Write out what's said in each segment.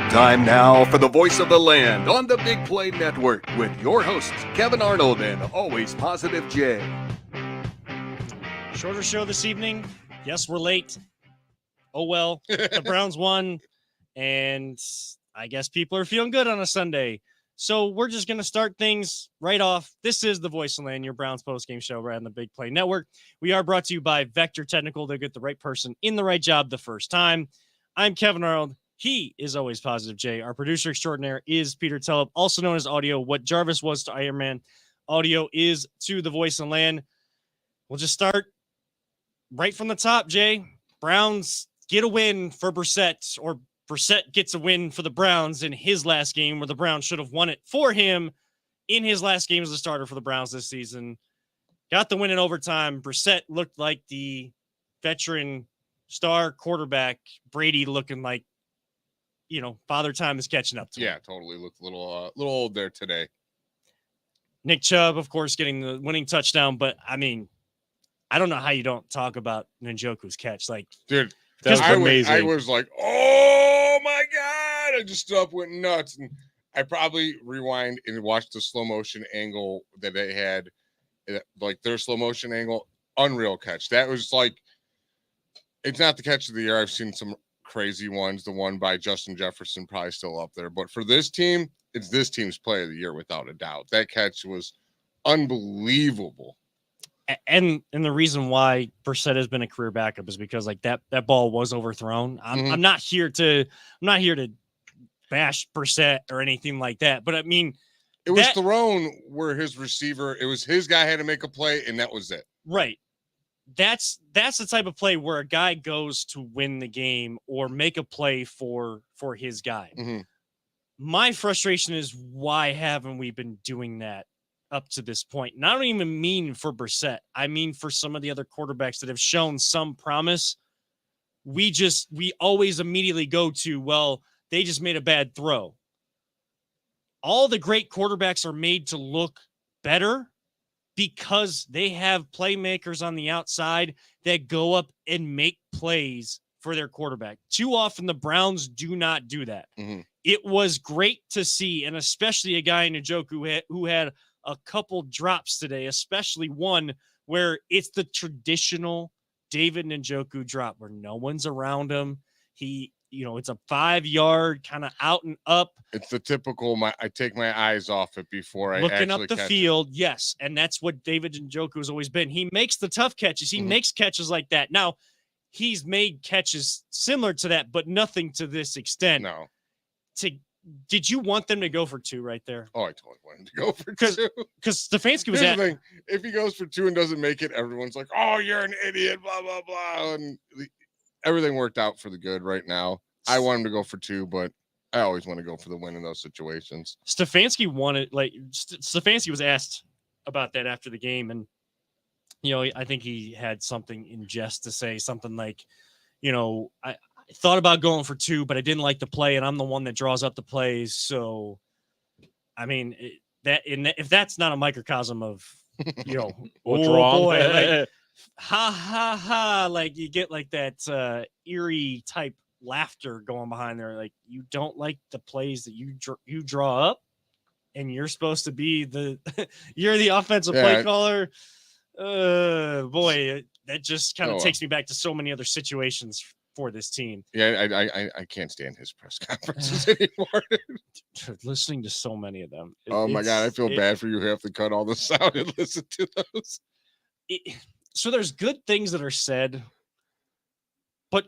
Time now for the voice of the land on the Big Play Network with your hosts, Kevin Arnold and Always Positive Jay. Shorter show this evening. Yes, we're late. Oh, well, the Browns won, and I guess people are feeling good on a Sunday. So we're just going to start things right off. This is the Voice of the Land, your Browns postgame show right on the Big Play Network. We are brought to you by Vector Technical. They get the right person in the right job the first time. I'm Kevin Arnold. He is Always Positive Jay. Our producer extraordinaire is Peter Tellep, also known as Audio. What Jarvis was to Iron Man, Audio is to the Voice of the Land. We'll just start right from the top, Jay. Browns get a win for Brissett, or Brissett gets a win for the Browns in his last game, where the Browns should have won it for him in his last game as a starter for the Browns this season. Got the win in overtime. Brissett looked like the veteran star quarterback. Brady looking like, you know, father time is catching up to him. Yeah, totally. Looked a little old there today. Nick Chubb, of course, getting the winning touchdown. But, I mean, I don't know how you don't talk about Njoku's catch. Like, dude, that was amazing. I was like, oh, my God. I just stood up, went nuts. And I probably rewind and watched the slow motion angle that they had, like their slow motion angle. Unreal catch. That was like, it's not the catch of the year. I've seen some crazy ones. The one by Justin Jefferson probably still up there, but for this team, it's this team's play of the year without a doubt. That catch was unbelievable. And the reason why Brissett has been a career backup is because like that ball was overthrown. I'm not here to bash Brissett or anything like that, but I mean, it was thrown where his receiver, it was his guy had to make a play, and that was it. Right. That's the type of play where a guy goes to win the game or make a play for his guy. Mm-hmm. My frustration is, why haven't we been doing that up to this point? And I don't even mean for Brissett. I mean for some of the other quarterbacks that have shown some promise. We always immediately go to, well, they just made a bad throw. All the great quarterbacks are made to look better because they have playmakers on the outside that go up and make plays for their quarterback. Too often the Browns do not do that. Mm-hmm. It was great to see, and especially a guy in Njoku who had a couple drops today, especially one where it's the traditional David Njoku drop where no one's around him. It's a 5-yard kind of out and up. It's the typical, I take my eyes off it before I looking actually up the catch field. it. Yes. And that's what David Njoku has always been. He makes the tough catches. He makes catches like that. Now, he's made catches similar to that, but nothing to this extent. No. Did you want them to go for 2 right there? Oh, I totally wanted to go for 2. Because Stefanski was Here's the thing. If he goes for 2 and doesn't make it, everyone's like, oh, you're an idiot, blah, blah, blah. And everything worked out for the good right now. I want him to go for 2, but I always want to go for the win in those situations. Stefanski Stefanski was asked about that after the game, and I think he had something in jest to say, something like, I thought about going for 2, but I didn't like the play, and I'm the one that draws up the plays. So, I mean, if that's not a microcosm of, what's wrong? Boy, like, ha ha ha, like you get like that eerie type laughter going behind there. Like, you don't like the plays that you draw up, and you're supposed to be you're the offensive play caller. Boy, that just kind of takes me back to so many other situations for this team. Yeah, I can't stand his press conferences anymore. Listening to so many of them. Oh my God, I feel bad for you who have to cut all this out and listen to those. So there's good things that are said, but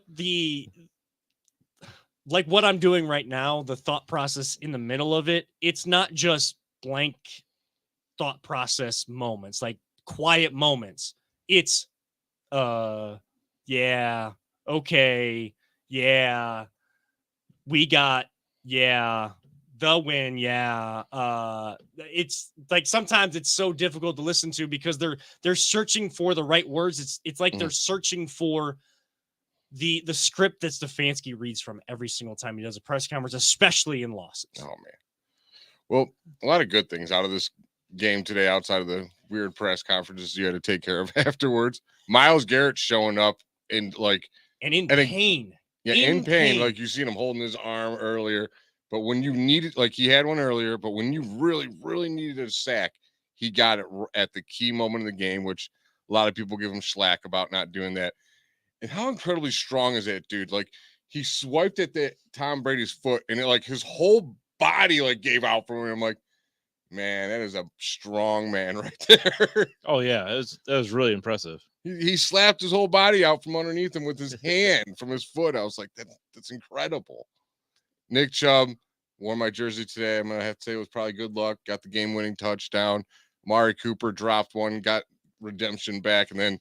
like what I'm doing right now, the thought process in the middle of it, it's not just blank thought process moments, like quiet moments. It's, yeah, okay, yeah, we got, yeah, the win, yeah. It's like sometimes it's so difficult to listen to because they're searching for the right words. It's like they're searching for the script that Stefanski reads from every single time he does a press conference, especially in losses. Oh man. Well, a lot of good things out of this game today, outside of the weird press conferences you had to take care of afterwards. Myles Garrett showing up in pain. Yeah, in pain. Like you seen him holding his arm earlier. But when you needed, like he had one earlier, but when you really, really needed a sack, he got it at the key moment of the game, which a lot of people give him slack about not doing that. And how incredibly strong is that dude? Like he swiped at the Tom Brady's foot, and it like his whole body like gave out from him. I'm like, man, that is a strong man right there. Oh yeah, that was really impressive. He slapped his whole body out from underneath him with his hand from his foot. I was like, that's incredible. Nick Chubb wore my jersey today. I'm gonna have to say it was probably good luck. Got the game-winning touchdown. Amari Cooper dropped one, got redemption back, and then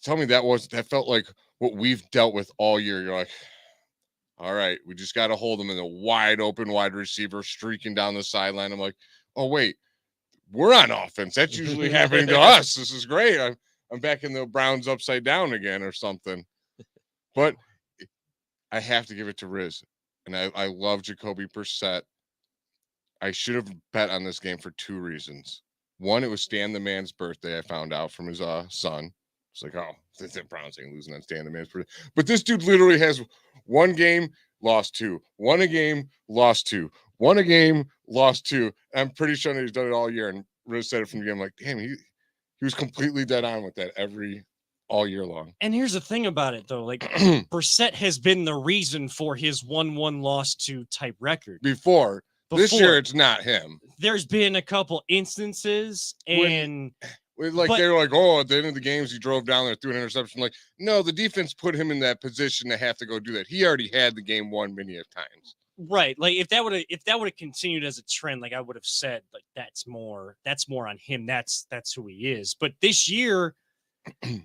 tell me that felt like what we've dealt with all year. You're like, all right, we just got to hold them in a wide open wide receiver streaking down the sideline. I'm like, oh wait, we're on offense. That's usually happening to us. This is great. I'm back in the Browns upside down again or something. But I have to give it to Riz. And I love Jacoby Brissett. I should have bet on this game for 2 reasons. One, it was Stan the Man's birthday. I found out from his son. It's like, oh, the Browns ain't losing on Stan the Man's birthday. But this dude literally has one game, lost 2. Won a game, lost 2. Won a game, lost 2. I'm pretty sure he's done it all year. And Riz said it from the game. I'm like, damn, he was completely dead on with that all year long. And here's the thing about it, though. Like, Brissett has been the reason for his 1-1 loss to type record. Before. This year, it's not him. There's been a couple instances, and they were like, oh, at the end of the games, he drove down there, threw an interception. Like, no, the defense put him in that position to have to go do that. He already had the game won many of times. Right. Like if that would have continued as a trend, like I would have said, like that's more on him. That's who he is. But this year,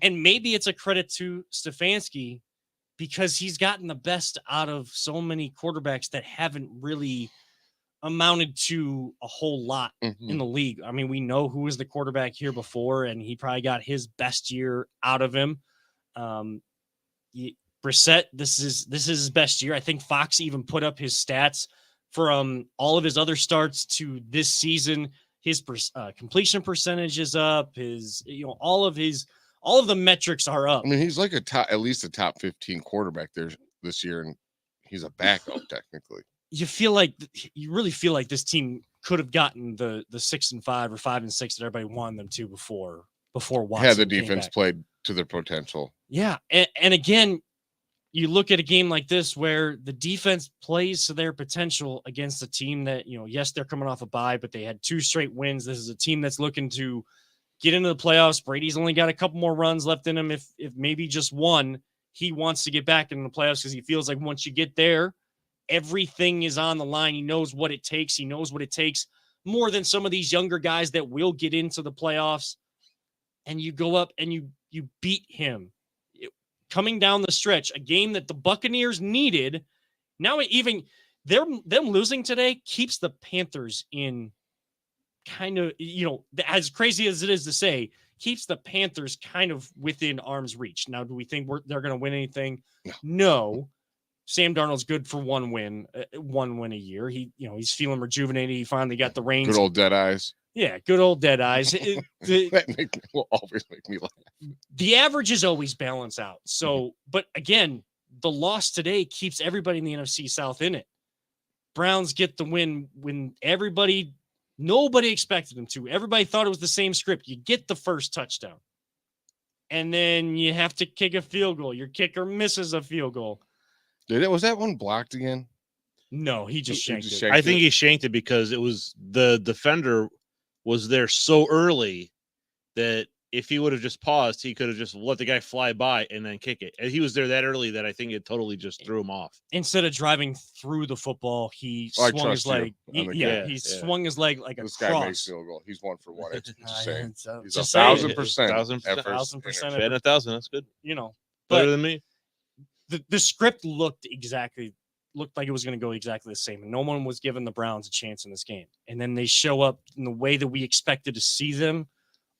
and maybe it's a credit to Stefanski because he's gotten the best out of so many quarterbacks that haven't really amounted to a whole lot in the league. I mean, we know who was the quarterback here before, and he probably got his best year out of him. Brissett, this is his best year. I think Fox even put up his stats from all of his other starts to this season. His completion percentage is up. His, all of the metrics are up. I mean, he's like at least a top 15 quarterback there this year, and he's a backup technically. You really feel like this team could have gotten the 6-5 or 5-6 that everybody wanted them to before Watson. Had the defense played to their potential. Yeah, and again, you look at a game like this where the defense plays to their potential against a team that, yes, they're coming off a bye, but they had 2 straight wins. This is a team that's looking to get into the playoffs. Brady's only got a couple more runs left in him. If maybe just one, he wants to get back into the playoffs because he feels like once you get there, everything is on the line. He knows what it takes. He knows what it takes more than some of these younger guys that will get into the playoffs. And you go up and you beat him. Coming down the stretch, a game that the Buccaneers needed. Now even them losing today keeps the Panthers in kind of, as crazy as it is to say, keeps the Panthers kind of within arm's reach. Now, do we think they're going to win anything? No. Sam Darnold's good for one win a year. He's feeling rejuvenated. He finally got the reins. Good old dead eyes. Yeah, good old dead eyes. That will always make me laugh. The averages always balance out. So, but again, the loss today keeps everybody in the NFC South in it. Browns get the win when nobody expected them to. Everybody thought it was the same script. You get the first touchdown, and then you have to kick a field goal. Your kicker misses a field goal. Was that one blocked again? No, he just shanked it. I think he shanked it because it was the defender was there so early that if he would have just paused, he could have just let the guy fly by and then kick it. And he was there that early that I think it totally just threw him off. Instead of driving through the football, he swung his leg. He swung his leg like this a cross. Guy makes field goal. He's 1 for 1. It's insane. He's 1,000%. 1,000%. Bet 1,000. That's good. Better than me. The script looked like it was going to go exactly the same. And no one was giving the Browns a chance in this game. And then they show up in the way that we expected to see them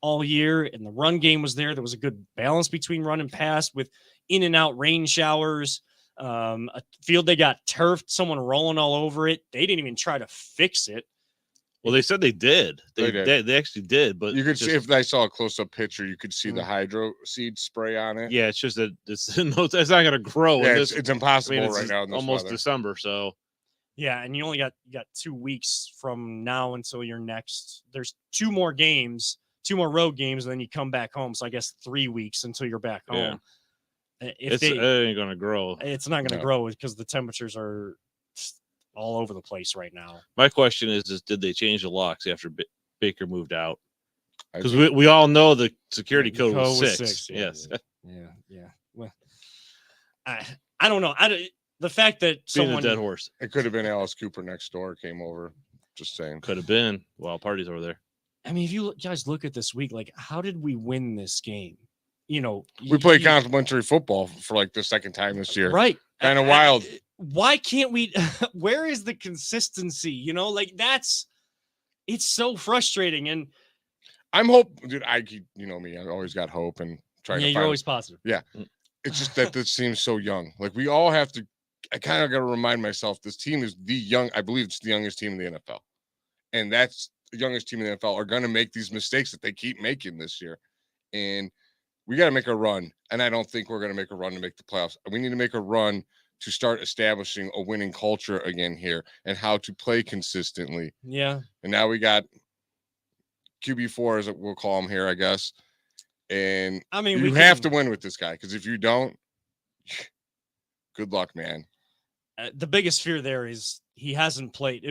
all year. And the run game was there. There was a good balance between run and pass with in and out rain showers. A field they got turfed, someone rolling all over it. They didn't even try to fix it. Well, they said they did. They actually did, but you could see if I saw a close-up picture, you could see the hydro seed spray on it. Yeah, it's just that it's not going to grow. Yeah, it's impossible right now. In this almost weather. December, so Yeah, and you only got 2 weeks from now until your next. There's 2 more games, 2 more road games, and then you come back home. So I guess 3 weeks until you're back Yeah. home. It ain't gonna grow. It's not going to No. grow because the temperatures are all over the place right now. My question is did they change the locks after Baker moved out? I Because think- we all know the security The code was code was 6. 6, yeah, Yes. Yeah. Well, I don't know. The fact that Being someone a dead horse. It could have been Alice Cooper next door came over. Just saying. Could have been. Wild parties over there. I mean, if you guys look at this week, like, how did we win this game? You know, We played complimentary football for like the second time this year. right. Kind of wild. Why can't we? Where is the consistency? You know, like it's so frustrating. And I'm dude. You know me. I always got hope and trying yeah, to you're find. always positive. It's just that this seems so young. Like we all have to. I kind of got to remind myself this team is I believe it's the youngest team in the NFL, and that's the youngest team in the NFL are going to make these mistakes that they keep making this year, and we got to make a run. And I don't think we're going to make a run to make the playoffs. We need to make a run to start establishing a winning culture again here and how to play consistently. Yeah. And now we got QB4, as we'll call him here, I guess. And I mean, you have to win with this guy because if you don't, good luck, man. The biggest fear there is he hasn't played.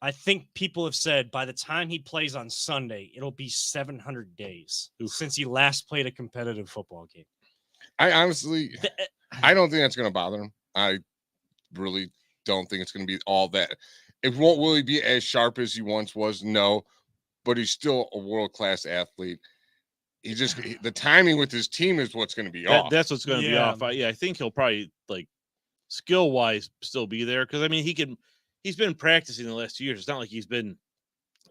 I think people have said by the time he plays on Sunday, it'll be 700 days since he last played a competitive football game. I honestly, I don't think that's going to bother him. I really don't think it's going to be all that. It won't really be as sharp as he once was, no, but he's still a world-class athlete. The timing with his team is what's going to be off. That's what's going to be off. I think he'll probably like skill-wise still be there because I mean he's been practicing the last 2 years. It's not like he's been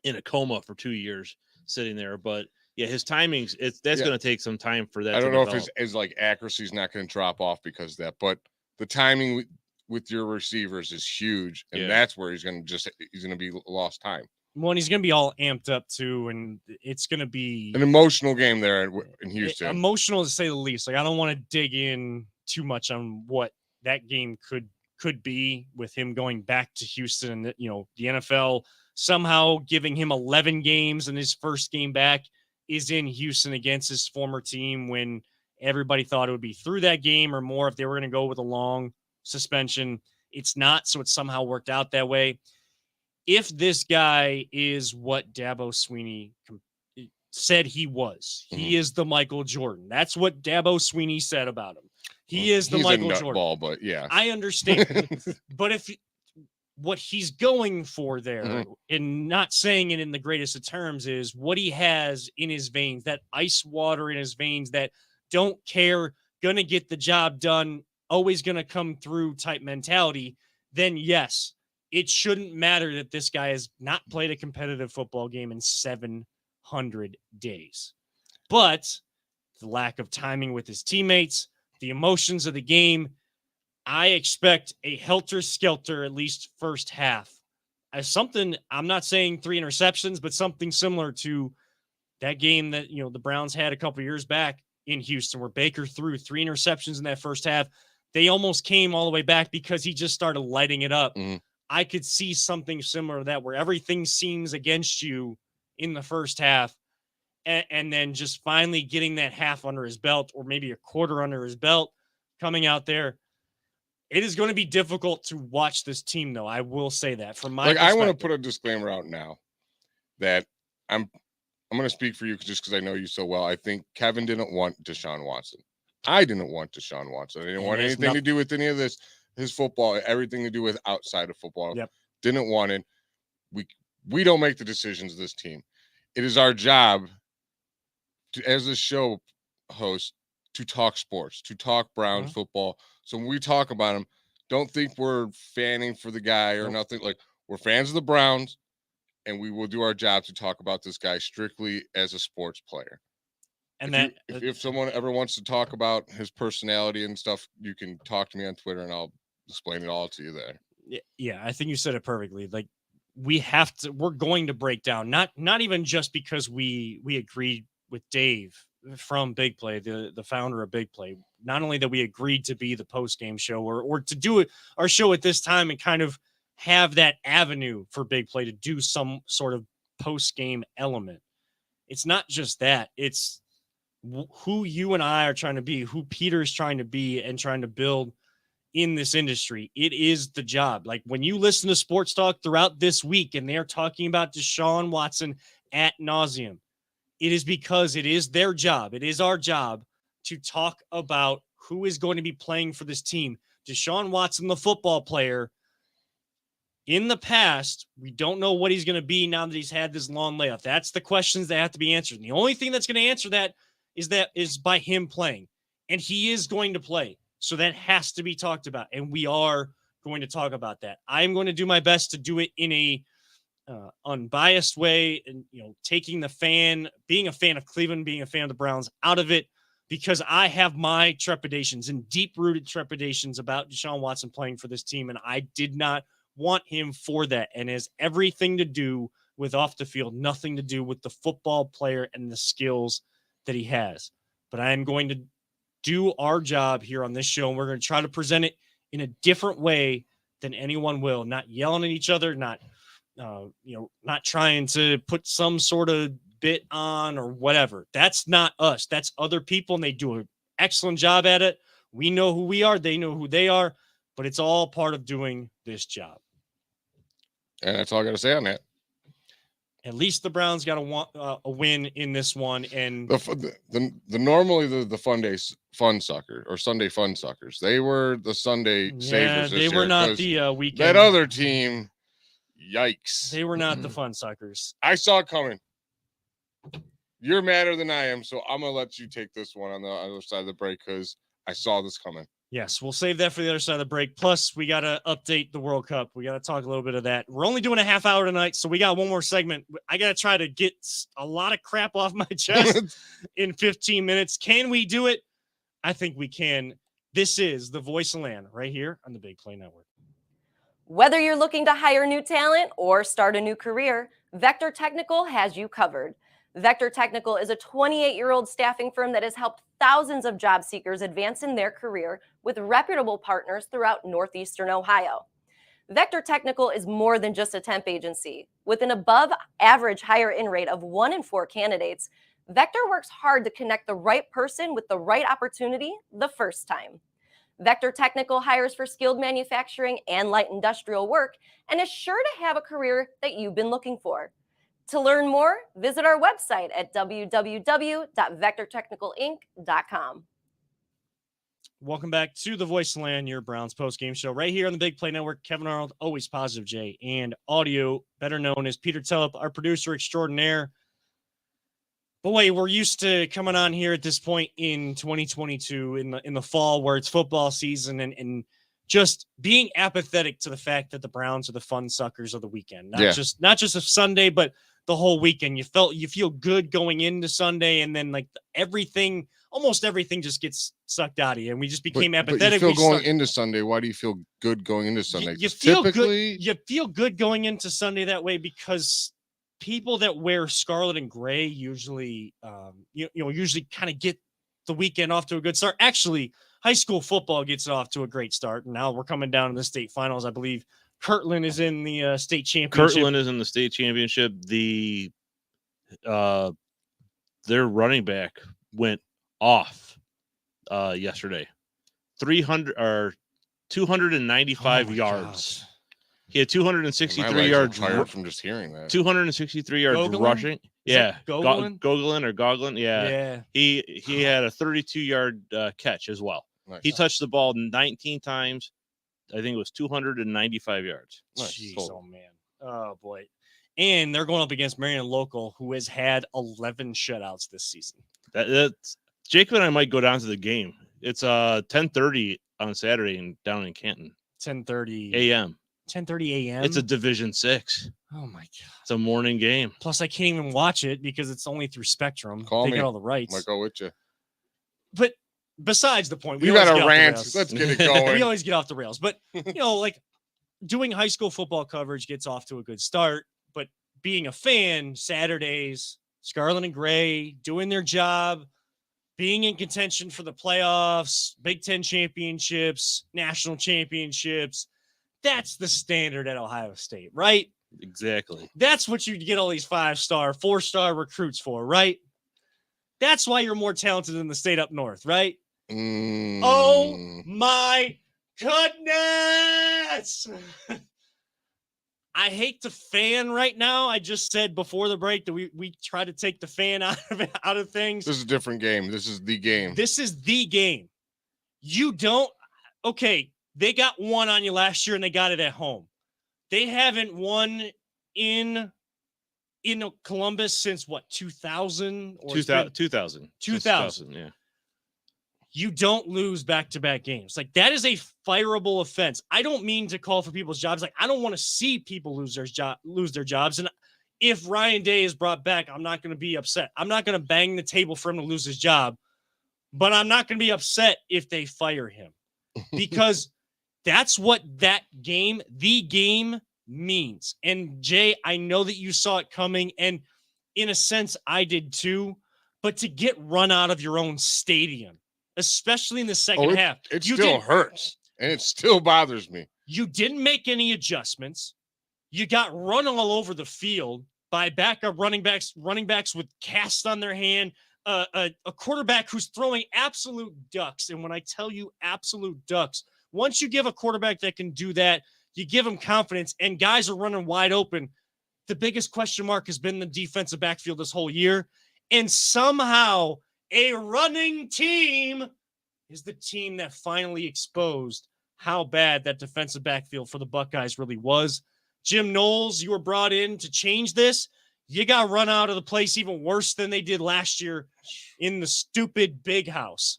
in a coma for 2 years sitting there, but yeah, his timings that's going to take some time for that. I don't know develop. if his like accuracy is not going to drop off because of that, but the timing with your receivers is huge, and that's where he's going to be lost time. Well, and he's going to be all amped up too, and it's going to be an emotional game there in Houston. Emotional to say the least. Like I don't want to dig in too much on what that game could be with him going back to Houston, and the NFL somehow giving him 11 games, and his first game back is in Houston against his former team when everybody thought it would be through that game or more if they were going to go with a long suspension. It's not, so it somehow worked out that way. If this guy is what Dabo Swinney said he was, he is the Michael Jordan. That's what Dabo Swinney said about him. He's Michael Jordan. Ball, but yeah, I understand. But if what he's going for there, and not saying it in the greatest of terms, is what he has in his veins, that ice water in his veins, that don't care, gonna get the job done, always gonna come through type mentality, then yes, it shouldn't matter that this guy has not played a competitive football game in 700 days. But the lack of timing with his teammates, the emotions of the game, I expect a helter-skelter, at least first half. As something, I'm not saying 3 interceptions, but something similar to that game that, the Browns had a couple years back in Houston where Baker threw 3 interceptions in that first half. They almost came all the way back because he just started lighting it up. I could see something similar to that where everything seems against you in the first half and then just finally getting that half under his belt or maybe a quarter under his belt coming out there. It is going to be difficult to watch this team, though. I will say that from my perspective. I want to put a disclaimer out now that I'm going to speak for you just because I know you so well. I think Kevin didn't want Deshaun Watson. I didn't want Deshaun Watson. I didn't want anything to do with any of this. His football, everything to do with outside of football. Yep. Didn't want it. We don't make the decisions of this team. It is our job as a show host to talk sports, to talk Browns football. So when we talk about them, don't think we're fanning for the guy or nothing. Like, we're fans of the Browns, and we will do our job to talk about this guy strictly as a sports player. And if someone ever wants to talk about his personality and stuff, you can talk to me on Twitter and I'll explain it all to you there. Yeah, I think you said it perfectly. Like, we're going to break down, not even just because we agreed with Dave from Big Play, the founder of Big Play. Not only that we agreed to be the post-game show or to do it, our show at this time and kind of have that avenue for big play to do some sort of post-game element. It's not just that. It's who you and I are trying to be, who Peter's trying to be and trying to build in this industry. It is the job. Like when you listen to sports talk throughout this week and they're talking about Deshaun Watson ad nauseum, it is because it is their job. It is our job to talk about who is going to be playing for this team. Deshaun Watson, the football player, in the past, we don't know what he's going to be now that he's had this long layoff. That's the questions that have to be answered. And the only thing that's going to answer that is by him playing. And he is going to play. So that has to be talked about. And we are going to talk about that. I'm going to do my best to do it in a unbiased way, and taking being a fan of Cleveland, being a fan of the Browns out of it, because I have my trepidations and deep-rooted trepidations about Deshaun Watson playing for this team, and I did not want him for that. And has everything to do with off the field, nothing to do with the football player and the skills that he has. But I am going to do our job here on this show, and we're going to try to present it in a different way than anyone will. Not yelling at each other, not trying to put some sort of bit on or whatever. That's not us. That's other people, and they do an excellent job at it. We know who we are. They know who they are, but it's all part of doing this job. And that's all I got to say on that. At least the Browns got a win in this one, and the normally the fun sucker or Sunday fun suckers. They were the Sunday savers. They were not the weekend. That other team, yikes! They were not the fun suckers. I saw it coming. You're madder than I am, so I'm gonna let you take this one on the other side of the break because I saw this coming. Yes, we'll save that for the other side of the break. Plus, we got to update the World Cup. We got to talk a little bit of that. We're only doing a half hour tonight, so we got one more segment. I got to try to get a lot of crap off my chest in 15 minutes. Can we do it? I think we can. This is the Voice of Land right here on the Big Play Network. Whether you're looking to hire new talent or start a new career, Vector Technical has you covered. Vector Technical is a 28-year-old staffing firm that has helped thousands of job seekers advance in their career with reputable partners throughout Northeastern Ohio. Vector Technical is more than just a temp agency. With an above-average hire-in rate of 1 in 4 candidates, Vector works hard to connect the right person with the right opportunity the first time. Vector Technical hires for skilled manufacturing and light industrial work and is sure to have a career that you've been looking for. To learn more, visit our website at www.vectortechnicalinc.com. Welcome back to the Voice of Land, your Browns post-game show right here on the Big Play Network. Kevin Arnold, always positive J, and audio, better known as Peter Tellup, our producer extraordinaire. Boy, we're used to coming on here at this point in 2022 in the fall where it's football season and just being apathetic to the fact that the Browns are the fun suckers of the weekend. Not just a Sunday, but the whole weekend. You feel good going into Sunday, and then almost everything just gets sucked out of you, and we just became apathetic. But you feel going into Sunday. Why do you feel good going into Sunday? You feel good going into Sunday that way because people that wear scarlet and gray usually kind of get the weekend off to a good start. Actually, high school football gets off to a great start, and now we're coming down to the state finals. I believe Kirtland is in the state championship. Kirtland is in the state championship. Their running back went off yesterday. 295 yards. Gosh. He had 263 yards. Tired from just hearing that. 263 yards Gogolin? rushing. Yeah, Gogolin? Gogolin or Goglin. Yeah. Yeah. He had a 32-yard catch as well. Nice. He touched the ball 19 times. I think it was 295 yards. Nice. Jeez, Total. oh man. Oh boy. And they're going up against Marion Local, who has had 11 shutouts this season. That's Jacob and I might go down to the game. It's 10:30 on Saturday down in Canton. 10:30 a.m. 10:30 a.m. It's a Division 6. Oh my god. It's a morning game. Plus, I can't even watch it because it's only through Spectrum. Call they me. get all the rights. Might go with you. But besides the point, You always got get a off the rant. rails. Let's get it We going. always get off the rails. But doing high school football coverage gets off to a good start. But being a fan, Saturdays, Scarlet and Gray doing their job, being in contention for the playoffs, Big Ten championships, national championships, That's the standard at Ohio State, right? Exactly. That's what you get all these 5-star, 4-star recruits for, right? That's why you're more talented than the state up north, right? Oh my goodness. I hate the fan right now. I just said before the break that we try to take the fan out of things. This is a different game. This is the game. This is the game. You don't. Okay, they got one on you last year and they got it at home. They haven't won in Columbus since what, 2000 or 2000. 2000. Yeah. You don't lose back-to-back games. Like, that is a fireable offense. I don't mean to call for people's jobs. Like, I don't want to see people lose their jobs. And if Ryan Day is brought back, I'm not going to be upset. I'm not going to bang the table for him to lose his job, but I'm not going to be upset if they fire him because that's what the game means. And Jay, I know that you saw it coming, and in a sense, I did too. But to get run out of your own stadium, especially in the second half, it still hurts, and it still bothers me. You didn't make any adjustments. You got run all over the field by backup running backs with casts on their hand, a quarterback who's throwing absolute ducks. And when I tell you absolute ducks, once you give a quarterback that can do that, you give him confidence, and guys are running wide open. The biggest question mark has been the defensive backfield this whole year. And somehow a running team is the team that finally exposed how bad that defensive backfield for the Buckeyes really was. Jim Knowles, you were brought in to change this. You got run out of the place even worse than they did last year in the stupid big house.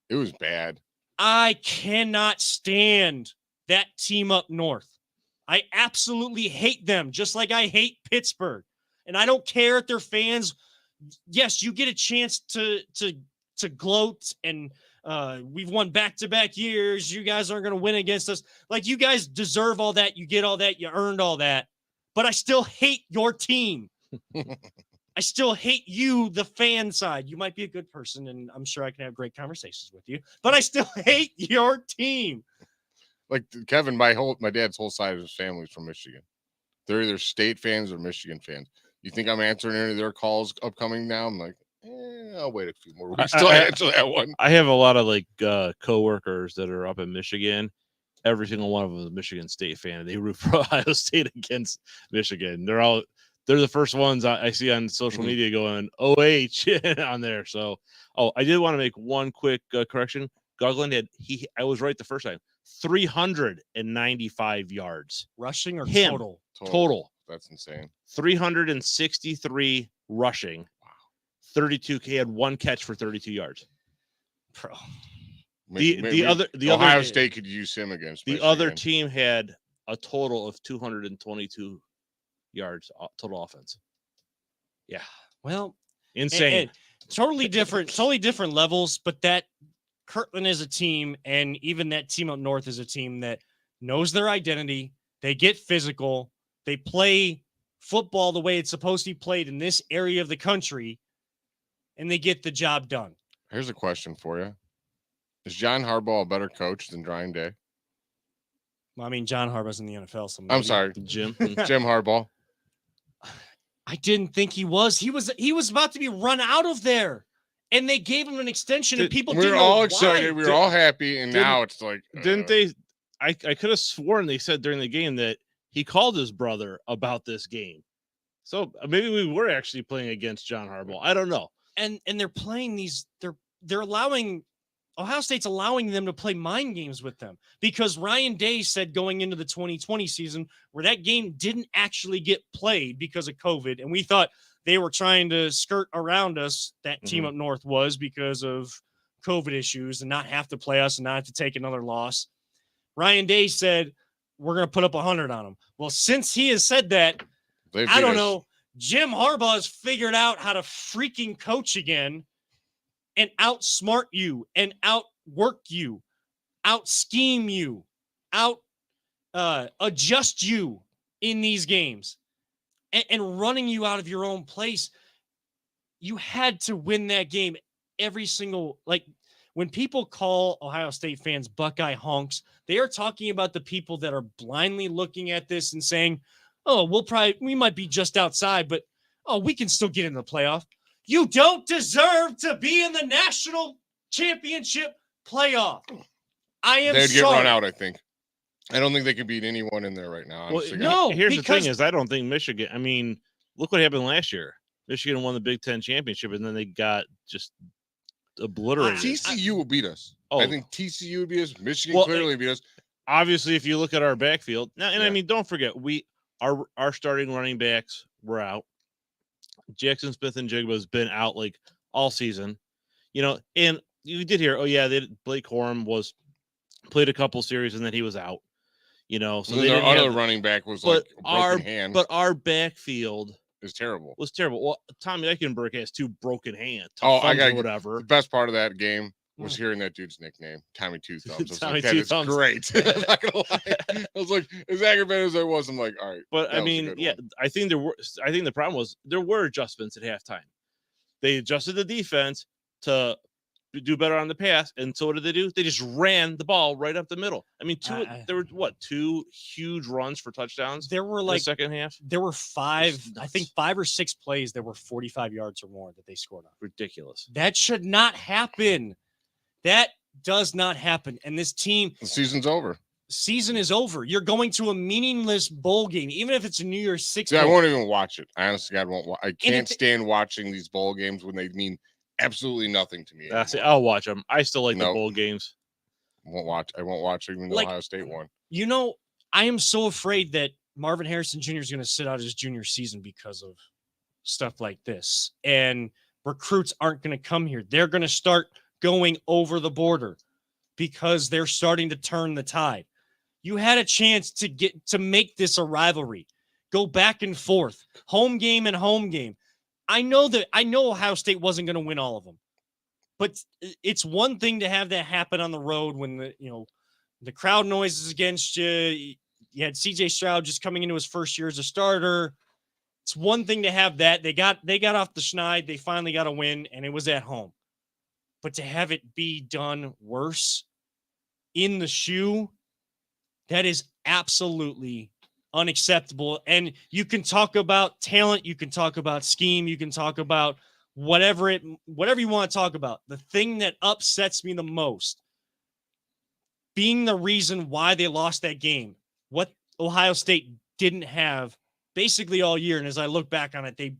It was bad. I cannot stand that team up north. I absolutely hate them, just like I hate Pittsburgh. And I don't care if they're fans. Yes, you get a chance to gloat, and we've won back-to-back years. You guys aren't going to win against us. Like, you guys deserve all that. You get all that. You earned all that. But I still hate your team. I still hate you, the fan side. You might be a good person, and I'm sure I can have great conversations with you. But I still hate your team. Like Kevin, my dad's whole side of his family is from Michigan. They're either state fans or Michigan fans. You think I'm answering any of their calls upcoming now? I'm like, I'll wait a few more weeks till I answer that one. I have a lot of coworkers that are up in Michigan. Every single one of them is a Michigan State fan. They root for Ohio State against Michigan. They're the first ones I see on social media going OH on there. So, I did want to make one quick correction. Gugland I was right the first time. 395 yards rushing or total. That's insane. 363 rushing. Wow. 32. He had one catch for 32 yards. Bro. The Ohio State could use him against the Michigan. Other team had a total of 222 yards total offense. Yeah. Well, insane. And totally different levels, but that Kirtland is a team, and even that team up north is a team that knows their identity. They get physical. They play football the way it's supposed to be played in this area of the country, and they get the job done. Here's a question for you. Is John Harbaugh a better coach than Ryan Day? Well, I mean, John Harbaugh's in the NFL. So maybe. I'm sorry, Jim Harbaugh. I didn't think he was. He was about to be run out of there. And they gave him an extension, and people we were all excited. We were all happy, and now it's like, didn't they? I could have sworn they said during the game that he called his brother about this game. So maybe we were actually playing against John Harbaugh. I don't know. And they're playing these. They're allowing Ohio State's allowing them to play mind games with them, because Ryan Day said going into the 2020 season where that game didn't actually get played because of COVID, and we thought they were trying to skirt around us. That team up north was, because of COVID issues, and not have to play us and not have to take another loss. Ryan Day said, we're going to put up 100 on them. Well, since he has said that, I don't know, Jim Harbaugh has figured out how to freaking coach again and outsmart you and outwork you, out scheme you, adjust you in these games. And running you out of your own place. You had to win that game every single, when people call Ohio State fans Buckeye honks, they are talking about the people that are blindly looking at this and saying, oh, we might be just outside, but we can still get in the playoff. You don't deserve to be in the national championship playoff. They'd get run out, I think. I don't think they could beat anyone in there right now. Honestly. No, here's the thing is I don't think Michigan, I mean, look what happened last year. Michigan won the Big Ten championship, and then they got just obliterated. TCU will beat us. Oh. I think TCU would beat us. Michigan clearly beat us. Obviously, if you look at our backfield now, and I mean, don't forget our starting running backs were out. Jackson Smith and Jigba has been out like all season, and you did hear, Blake Corum played a couple series and then he was out, so their other running back was like broken hand. But our backfield was terrible. Well, Tommy Eichenberg has 2 broken hands. Whatever. The best part of that game was hearing that dude's nickname, Tommy Two Thumbs. Tommy Two Thumbs. Great. I'm not gonna lie. I was like, as aggravated as I was, I'm like, all right. But I mean, I think the problem was there were adjustments at halftime. They adjusted the defense to do better on the pass, and so what did they do? They just ran the ball right up the middle. I mean, there were 2 huge runs for touchdowns. There were in the second half. There were 5, I think 5 or 6 plays that were 45 yards or more that they scored on. Ridiculous. That should not happen. That does not happen. And this team, the season's over. Season is over. You're going to a meaningless bowl game, even if it's a New Year's Six. I won't even watch it. I honestly, God, won't. I can't stand watching these bowl games when they mean absolutely nothing to me. That's it. I'll watch them. I still like the bowl games. I won't watch even though Ohio State won. I am so afraid that Marvin Harrison Jr. is going to sit out his junior season because of stuff like this. And recruits aren't going to come here. They're going to start going over the border because they're starting to turn the tide. You had a chance to make this a rivalry. Go back and forth. Home game and home game. I know Ohio State wasn't going to win all of them. But it's one thing to have that happen on the road when the crowd noise is against you. You had CJ Stroud just coming into his first year as a starter. It's one thing to have that. They got off the schneid. They finally got a win, and it was at home. But to have it be done worse in the shoe, that is absolutely unacceptable. And you can talk about talent, you can talk about scheme, you can talk about whatever you want to talk about. The thing that upsets me the most, being the reason why they lost that game, what Ohio State didn't have basically all year. And as I look back on it, they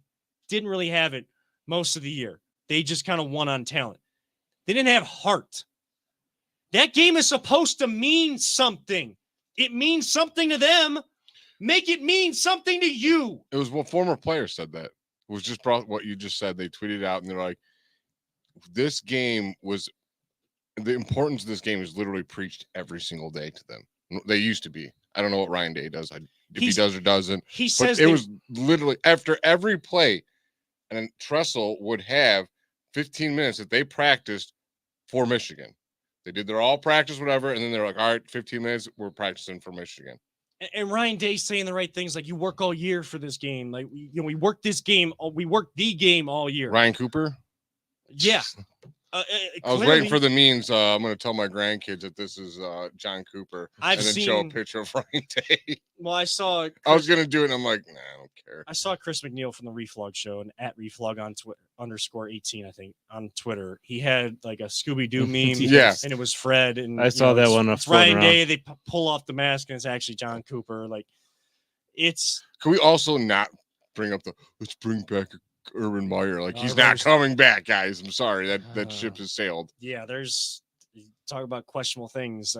didn't really have it most of the year. They just kind of won on talent. They didn't have heart. That game is supposed to mean something. It means something to them. Make it mean something to you. It was what former players said that. It was just what you just said. They tweeted out and they're like, this game was, the importance of this game is literally preached every single day to them. They used to be. I don't know what Ryan Day does. If he does or doesn't. He says it was literally after every play, and Tressel would have 15 minutes that they practiced for Michigan. They did their all practice, whatever, and then they're like, all right, 15 minutes, we're practicing for Michigan. And Ryan Day's saying the right things, like you work all year for this game. Like we worked this game, we worked the game all year. Ryan Cooper? Yeah. I was waiting for the memes. I'm going to tell my grandkids that this is John Cooper and then show a picture of Ryan Day. Well, I was going to do it, and I'm like, nah, I don't care. I saw Chris McNeil from the Reflog Show and at Reflog on _18, I think, on Twitter. He had like a Scooby-Doo meme. Yeah. And it was Fred. And I saw that one. It's Ryan Day. They pull off the mask, and it's actually John Cooper. Like, it's. Can we also not bring up let's bring back Urban Meyer? Like, he's not coming back, guys. I'm sorry. That ship has sailed. Yeah, there's talk about questionable things,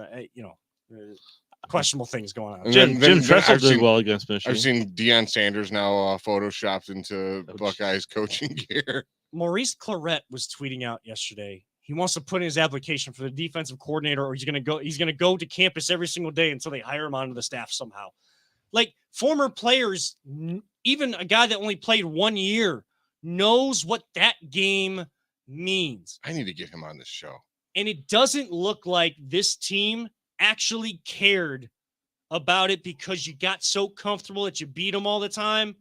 questionable things going on. Jim Tressel did well against Michigan. I've seen Deion Sanders now photoshopped into Buckeyes coaching gear. Maurice Clarett was tweeting out yesterday. He wants to put in his application for the defensive coordinator, or he's going to go to campus every single day until they hire him onto the staff somehow. Like, former players, even a guy that only played 1 year, knows what that game means. I need to get him on this show. And it doesn't look like this team actually cared about it because you got so comfortable that you beat them all the time.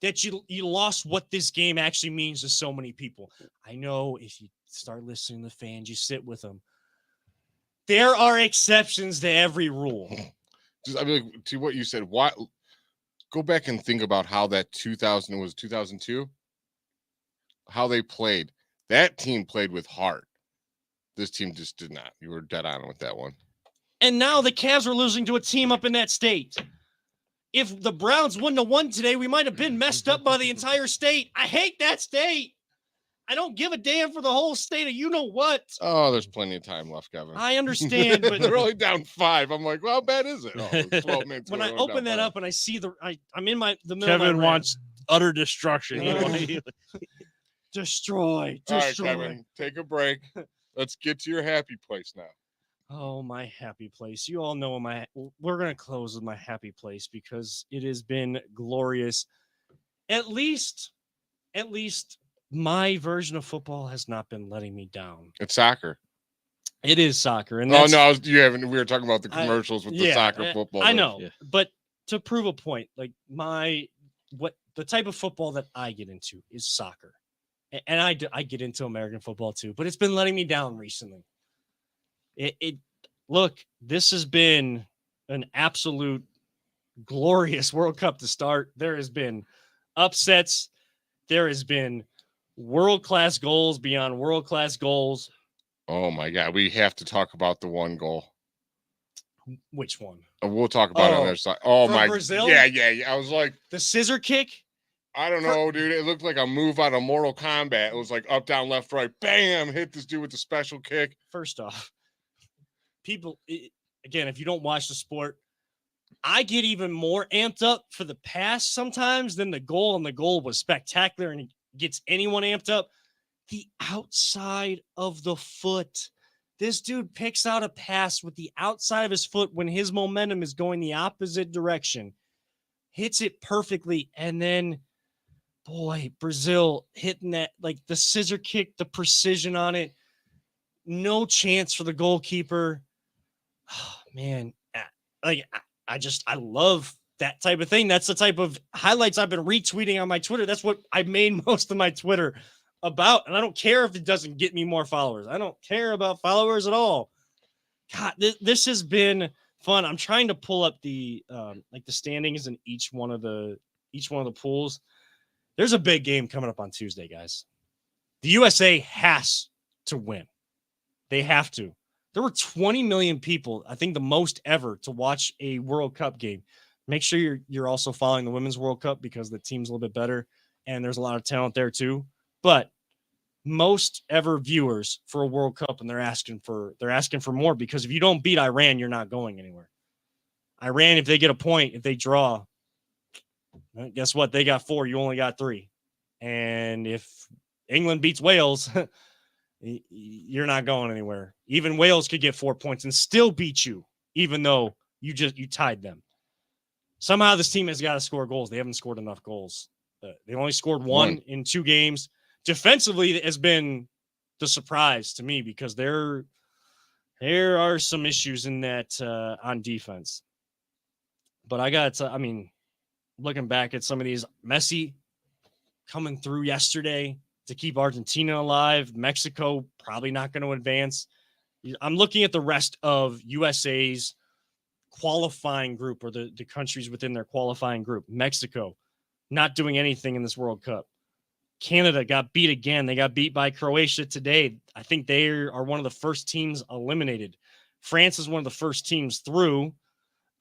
that you lost what this game actually means to so many people. I know if you start listening to the fans, you sit with them. There are exceptions to every rule. I mean, to what you said, why go back and think about how that 2002, how they played. That team played with heart. This team just did not. You were dead on with that one. And now the Cavs are losing to a team up in that state. If the Browns wouldn't have won today, we might have been messed up by the entire state. I hate that state. I don't give a damn for the whole state of you-know-what. Oh, there's plenty of time left, Kevin. I understand, but they're only down 5. I'm like, well, how bad is it? Oh, it's 12 minutes. when I open that up and I see I'm in the middle Kevin of my wants utter destruction. Destroy. All right, Kevin, take a break. Let's get to your happy place now. Oh, my happy place. You all know we're going to close with my happy place because it has been glorious. At least my version of football has not been letting me down. It's soccer. It is soccer. And you haven't. We were talking about the commercials with the soccer football. I know, but to prove a point, like the type of football that I get into is soccer. And I get into American football too, but it's been letting me down recently. Look, this has been an absolute glorious World Cup to start. There has been upsets. There has been world-class goals beyond world-class goals. Oh my God. We have to talk about the one goal. Which one? We'll talk about it on their side. Oh my. Brazil? Yeah. I was like, the scissor kick. I don't know, dude. It looked like a move out of Mortal Kombat. It was like up, down, left, right, bam, hit this dude with the special kick. First off, again, if you don't watch the sport, I get even more amped up for the pass sometimes than the goal, and the goal was spectacular and it gets anyone amped up. The outside of the foot. This dude picks out a pass with the outside of his foot when his momentum is going the opposite direction, hits it perfectly, and then boy, Brazil hitting that, like the scissor kick, the precision on it. No chance for the goalkeeper. Oh, man. Like, I love that type of thing. That's the type of highlights I've been retweeting on my Twitter. That's what I made most of my Twitter about. And I don't care if it doesn't get me more followers. I don't care about followers at all. God, this has been fun. I'm trying to pull up the standings in each one of the pools. There's a big game coming up on Tuesday, guys. The USA has to win. They have to. There were 20 million people, I think the most ever, to watch a World Cup game. Make sure you're also following the Women's World Cup because the team's a little bit better and there's a lot of talent there too. But most ever viewers for a World Cup, and they're asking for more because if you don't beat Iran, you're not going anywhere. Iran, if they get a point, if they draw, guess what? They got 4. You only got 3. And if England beats Wales, you're not going anywhere. Even Wales could get 4 points and still beat you, even though you tied them. Somehow this team has got to score goals. They haven't scored enough goals. They only scored one in 2 games. Defensively, it has been the surprise to me because there are some issues in that on defense. But looking back at some of these, Messi coming through yesterday to keep Argentina alive. Mexico probably not going to advance. I'm looking at the rest of USA's qualifying group, or the countries within their qualifying group. Mexico not doing anything in this World Cup. Canada got beat again. They got beat by Croatia today. I think they are one of the first teams eliminated. France is one of the first teams through.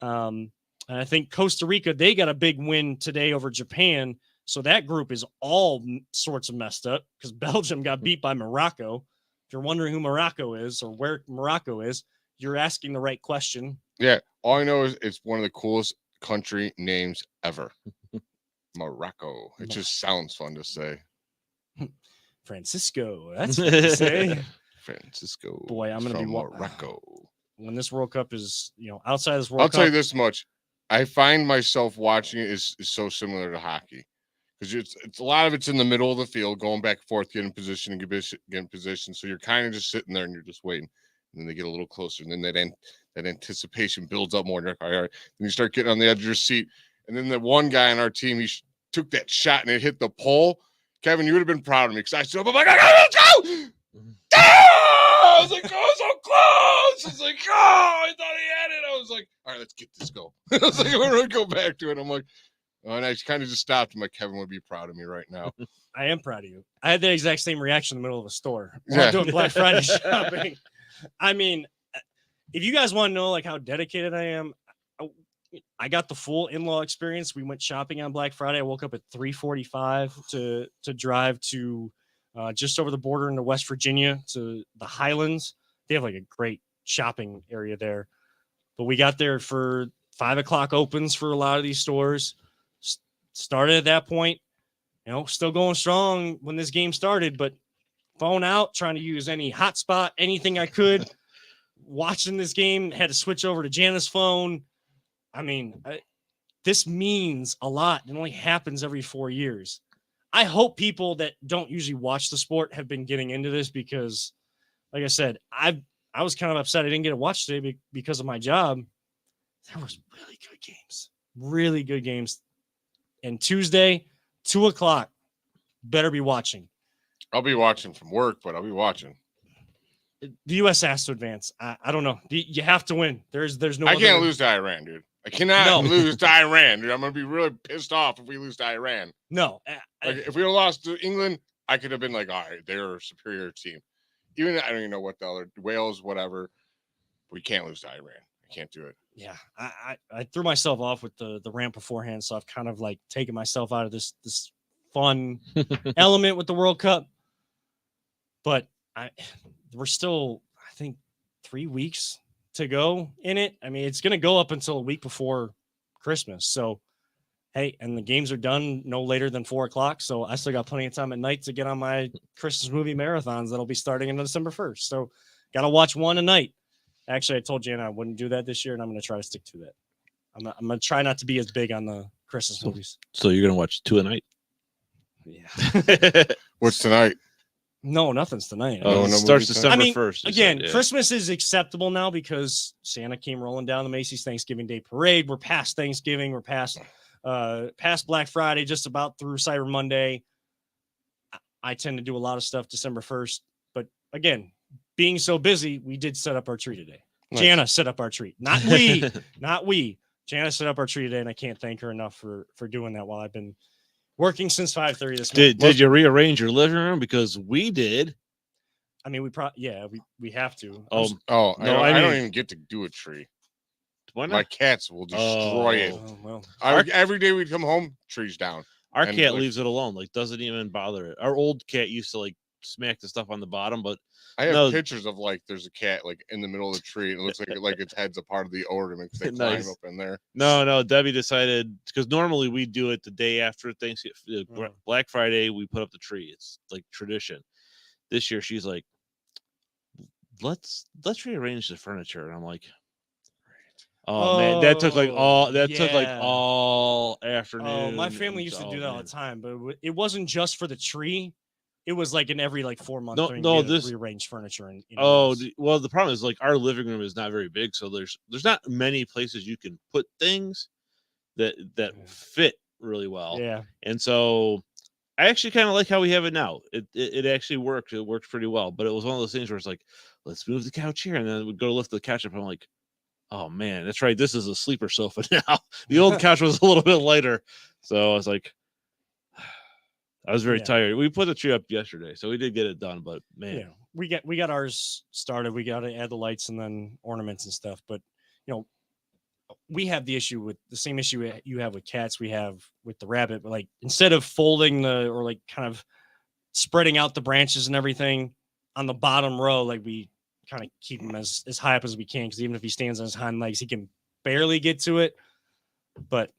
And I think Costa Rica, they got a big win today over Japan. So that group is all sorts of messed up because Belgium got beat by Morocco. If you're wondering who Morocco is or where Morocco is, you're asking the right question. Yeah. All I know is it's one of the coolest country names ever. Morocco. It just sounds fun to say. Francisco. That's what to say. Francisco. Boy, I'm going to be Morocco. When this World Cup is, outside of this World Cup. I'll tell you this much. I find myself watching it is so similar to hockey because it's a lot of it's in the middle of the field, going back and forth, getting position and getting position. So you're kind of just sitting there and you're just waiting. And then they get a little closer, and then that anticipation builds up more. And you're like, all right. Then you start getting on the edge of your seat. And then the one guy on our team, took that shot and it hit the pole, Kevin, you would have been proud of me because I stood up. I'm like, let's go! I was like, oh, so close. It's like, oh, I thought he had it. I was like, all right, let's get this go. I was like, we're going to go back to it. I'm like, oh, and I kind of just stopped. I'm like, Kevin would be proud of me right now. I am proud of you. I had the exact same reaction in the middle of a store while Yeah. doing Black Friday shopping. I mean, if you guys want to know like how dedicated I am, I got the full in-law experience. We went shopping on Black Friday. I woke up at 3:45 to drive to just over the border into West Virginia to the Highlands. They have like a great shopping area there. But we got there for 5 o'clock opens for a lot of these stores. Started at that point, still going strong when this game started, but phone out, trying to use any hotspot, anything I could. Watching this game, had to switch over to Jana's phone. I mean, this means a lot. It only happens every 4 years. I hope people that don't usually watch the sport have been getting into this because, like I said, I was kind of upset I didn't get to watch today because of my job. There was really good games. And Tuesday, 2 o'clock, better be watching. I'll be watching from work, but I'll be watching. The U.S. has to advance. I don't know. You have to win. There's no. I can't lose to Iran, dude. I cannot lose to Iran, dude. I'm gonna be really pissed off if we lose to Iran. No, like if we lost to England, I could have been like, all right, they're a superior team. Even I don't even know what the other Wales, whatever. We can't lose to Iran. I can't do it. Yeah, I threw myself off with the rant beforehand, so I've kind of like taken myself out of this fun element with the World Cup. But we're still, I think, 3 weeks to go in it. I mean, it's going to go up until a week before Christmas. So, hey, and the games are done no later than 4 o'clock. So I still got plenty of time at night to get on my Christmas movie marathons that'll be starting on December 1st. So got to watch one a night. Actually, I told Jana I wouldn't do that this year, and I'm going to try to stick to that. I'm going to try not to be as big on the Christmas movies. So you're going to watch 2 a night? Yeah. What's tonight? No, nothing's tonight. Oh, it starts December 1st. Again, Christmas is acceptable now because Santa came rolling down the Macy's Thanksgiving Day Parade. We're past Thanksgiving. We're past Black Friday, just about through Cyber Monday. I tend to do a lot of stuff December 1st. But again, being so busy, we did set up our tree today. Nice. Jana set up our tree. Not we. Not we. Jana set up our tree today, and I can't thank her enough for doing that while I've been working since 5:30 this morning. Did you rearrange your living room? Because we did. I mean, we have to. I don't even get to do a tree. Why not? My cats will destroy it. Well, every day we'd come home, trees down. Our cat leaves it alone. Like, doesn't even bother it. Our old cat used to like smack the stuff on the bottom, but I have pictures of like there's a cat like in the middle of the tree and it looks like its head's a part of the ornament because they climb up in there. No, Debbie decided because normally we do it the day after Thanksgiving, Black Friday. We put up the tree. It's like tradition. This year she's like, let's rearrange the furniture, and I'm like, oh man, that took like all afternoon. Oh, my family used to do that all the time, but it wasn't just for the tree. It was like in every 4 months. This rearranged furniture and the problem is like our living room is not very big, so there's not many places you can put things that fit really well. Yeah, and so I actually kind of like how we have it now. It actually worked. It worked pretty well, but it was one of those things where it's like, let's move the couch here, and then we'd go to lift the couch up. And I'm like, oh man, that's right. This is a sleeper sofa now. The old couch was a little bit lighter, so I was like. I was very tired. We put the tree up yesterday, so we did get it done. But man, we got ours started. We got to add the lights and then ornaments and stuff. But we have the same issue you have with cats. We have with the rabbit. But instead of folding or kind of spreading out the branches and everything on the bottom row, we kind of keep him as high up as we can because even if he stands on his hind legs, he can barely get to it. But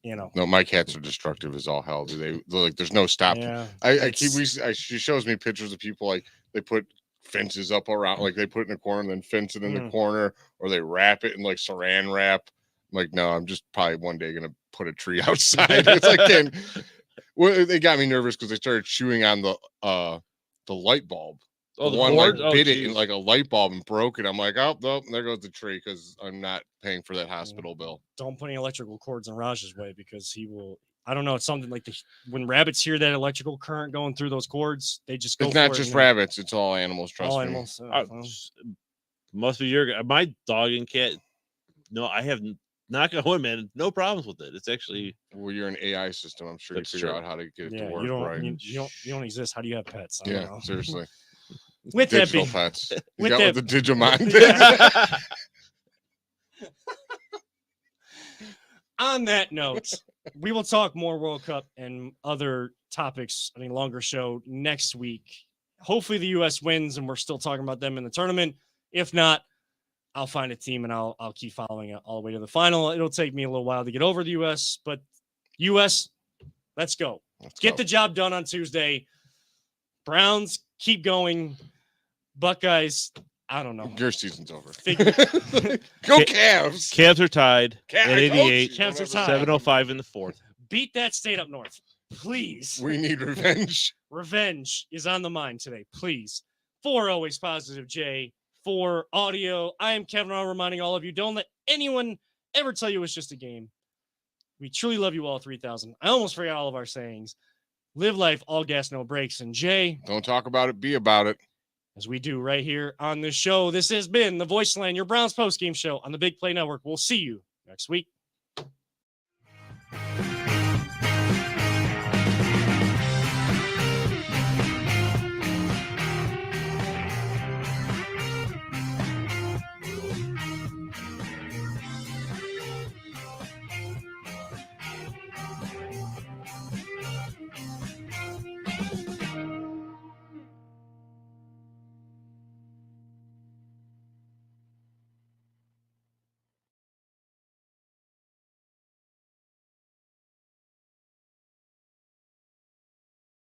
no, my cats are destructive as all hell. There's no stop. Yeah, she shows me pictures of people they put fences up around, they put it in a corner and then fence it in the corner, or they wrap it in saran wrap. I'm like, no, I'm just probably one day gonna put a tree outside. It's they got me nervous because they started chewing on the light bulb. Oh, the one bit it in a light bulb and broke it. I'm like, oh, there goes the tree because I'm not paying for that hospital bill. Don't put any electrical cords in Raj's way because he will. I don't know. It's something like when rabbits hear that electrical current going through those cords, they just go. It's for not it, just you know? rabbits; it's all animals. Trust All me. animals. Well, Must be your my dog and cat. No, I have knock on wood, man. No problems with it. It's actually Well, you're an AI system. I'm sure you That's figure true. out how to get it yeah, to work you don't, right. you don't exist. How do you have pets? I don't Yeah, know. seriously. With that Digital being, pets. You with got that- with the Digimon thing. Yeah. On that note, we will talk more World Cup and other topics. I mean, longer show next week. Hopefully, the U.S. wins, and we're still talking about them in the tournament. If not, I'll find a team and I'll keep following it all the way to the final. It'll take me a little while to get over the U.S., but U.S., let's go. Get the job done on Tuesday. Browns keep going. Buckeyes, I don't know. Your season's over. Figure- Go Cavs. Cavs are tied Ca- at I told you, 88. Cavs are whatever. tied. 7:05 in the fourth. Beat that state up north, please. We need revenge. Revenge is on the mind today, please. For Always Positive J, for audio, I am Kevin Arnold, reminding all of you, don't let anyone ever tell you it's just a game. We truly love you all, 3,000. I almost forgot all of our sayings. Live life, all gas, no brakes. And Jay, Don't talk about it. Be about it. as we do right here on this show, this has been the Voice Line, your Browns postgame show on the Big Play Network. We'll see you next week.